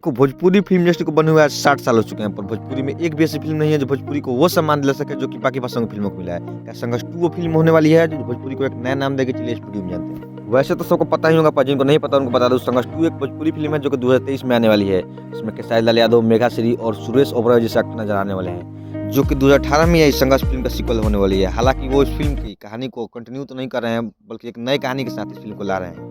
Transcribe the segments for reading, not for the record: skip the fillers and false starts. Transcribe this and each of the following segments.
को Bhojpuri film industry को बने हुए आज 60 साल हो चुके हैं, पर भोजपुरी में एक भी ऐसी फ़िल्म नहीं है जो भोजपुरी को वो सम्मान दिला सके जो कि बाकी भाषाओं की फ़िल्मों को मिला है। क्या संघर्ष 2 वो फ़िल्म होने वाली है जो भोजपुरी को एक नया नाम देगी, चलिए इस वीडियो में जानते हैं। वैसे तो सबको पता ही होगा, पर जिनको नहीं पता उनको बता दूँ, संघर्ष 2 एक भोजपुरी फ़िल्म है जो कि 2023 में आने वाली है। इसमें खेसारी लाल यादव, मेघा श्री और सुरेश ओबेरॉय जैसे एक्टर नज़र आने वाले हैं, जो कि 2018 में इस संघर्ष फ़िल्म का सीक्वल होने वाली है। हालाँकि वो इस फ़िल्म की कहानी को कंटिन्यू तो नहीं कर रहे हैं, बल्कि एक नई कहानी के साथ इस फ़िल्म को ला रहे हैं।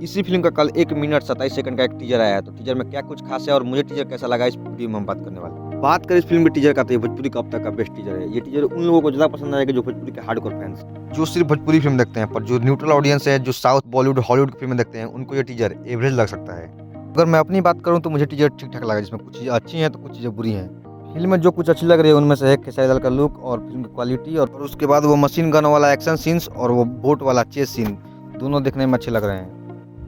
इसी फ़िल्म का कल 1 मिनट 27 सेकंड का एक टीज़र आया है, तो टीज़र में क्या कुछ ख़ास है और मुझे टीज़र कैसा लगा, इस वीडियो में हम बात करने वाले हैं। बात करें इस फ़िल्म के टीज़र का, तो ये भोजपुरी का अब तक का बेस्ट टीज़र है। ये टीज़र उन लोगों को ज़्यादा पसंद आएगा जो भोजपुरी के हार्डकोर फैंस हैं, जो सिर्फ़ भोजपुरी फ़िल्म देखते हैं, पर जो न्यूट्रल ऑडियंस है, जो साउथ, बॉलीवुड, हॉलीवुड की फ़िल्में देखते हैं, उनको ये टीज़र एवरेज लग सकता है। अगर मैं अपनी बात करूँ तो मुझे टीज़र ठीक-ठाक लगा, जिसमें कुछ चीज़ें अच्छी हैं, तो कुछ चीज़ें बुरी हैं। फ़िल्म में जो कुछ अच्छी लग रही है उनमें से है खेसारी लाल का लुक और फ़िल्म की क्वालिटी, और उसके बाद वो मशीन गन वाला एक्शन सीन्स और वो बोट वाला चेस सीन, दोनों देखने में अच्छे लग रहे हैं।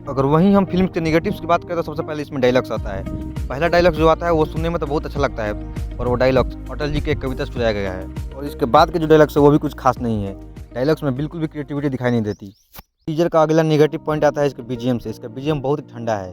अगर वहीं हम फ़िल्म के नेगेटिव्स की बात करें तो सबसे पहले इसमें डायलॉग्स आता है। पहला डायलॉग जो आता है वो सुनने में तो बहुत अच्छा लगता है, और वो डायलॉग अटल जी की एक कविता से चुराया गया है, और इसके बाद के जो डायलॉग्स है वो भी कुछ खास नहीं है। डायलॉग्स में बिल्कुल भी क्रिएटिविटी दिखाई नहीं देती। टीज़र का अगला नेगेटिव पॉइंट आता है इसके बीजीएम से। इसका बीजीएम बहुत ही ठंडा है,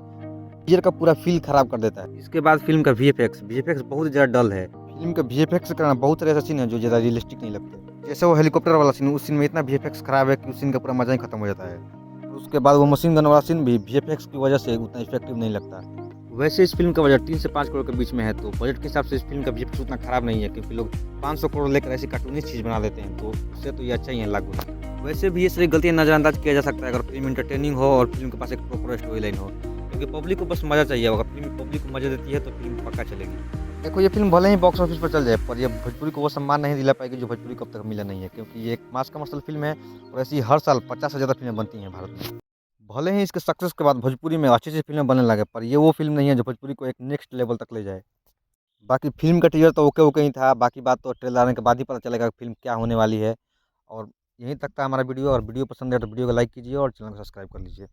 टीज़र का पूरा फ़ील खराब कर देता है। इसके बाद फ़िल्म का वीएफएक्स बहुत ही ज़्यादा डल है। फ़िल्म का वीएफएक्स का बहुत सारे ऐसे सीन हैं जो ज़्यादा रियलिस्टिक नहीं लगते। जैसे वो हेलीकॉप्टर वाला सीन, उस सीन में इतना वीएफएक्स खराब है कि उस सीन का पूरा मज़ा ही खत्म हो जाता है। उसके बाद वो मशीन गन वाला सीन भी वीएफएक्स की वजह से उतना इफेक्टिव नहीं लगता। वैसे इस फ़िल्म का बजट 3 से 5 करोड़ के बीच में है, तो बजट के हिसाब से इस फ़िल्म का वीएफएक्स उतना खराब नहीं है, क्योंकि लोग 500 करोड़ लेकर ऐसी कार्टूनिस्ट चीज़ बना देते हैं, तो उससे तो ये अच्छा ही है लाख गुना। वैसे भी ये सारी गलतियाँ नज़रअंदाज किया जा सकता है अगर फ़िल्म एंटरटेनिंग हो और फ़िल्म के पास एक प्रॉपर स्टोरी लाइन हो, क्योंकि पब्लिक को बस मज़ा चाहिए। अगर फ़िल्म पब्लिक को मज़ा देती है तो फ़िल्म पक्का चलेगी। देखो, ये फ़िल्म भले ही बॉक्स ऑफिस पर चल जाए, पर ये भोजपुरी को वो सम्मान नहीं दिला पाएगी जो भोजपुरी को अब तक मिला नहीं है, क्योंकि ये एक मास कमर्शियल फ़िल्म है, और ऐसी हर साल 50 से ज़्यादा फ़िल्में बनती हैं भारत में। भले ही इसके सक्सेस के बाद भोजपुरी में अच्छी-अच्छी फ़िल्में बनने लगे, पर ये वो फ़िल्म नहीं है जो भोजपुरी को एक नेक्स्ट लेवल तक ले जाए। बाकी फ़िल्म का टीज़र तो ओके-ओके ही था, बाकी बात तो ट्रेलर आने के बाद ही पता चलेगा कि फ़िल्म क्या होने वाली है। और यहीं तक था हमारा वीडियो, और वीडियो पसंद है तो वीडियो को लाइक कीजिए और चैनल को सब्सक्राइब कर लीजिए।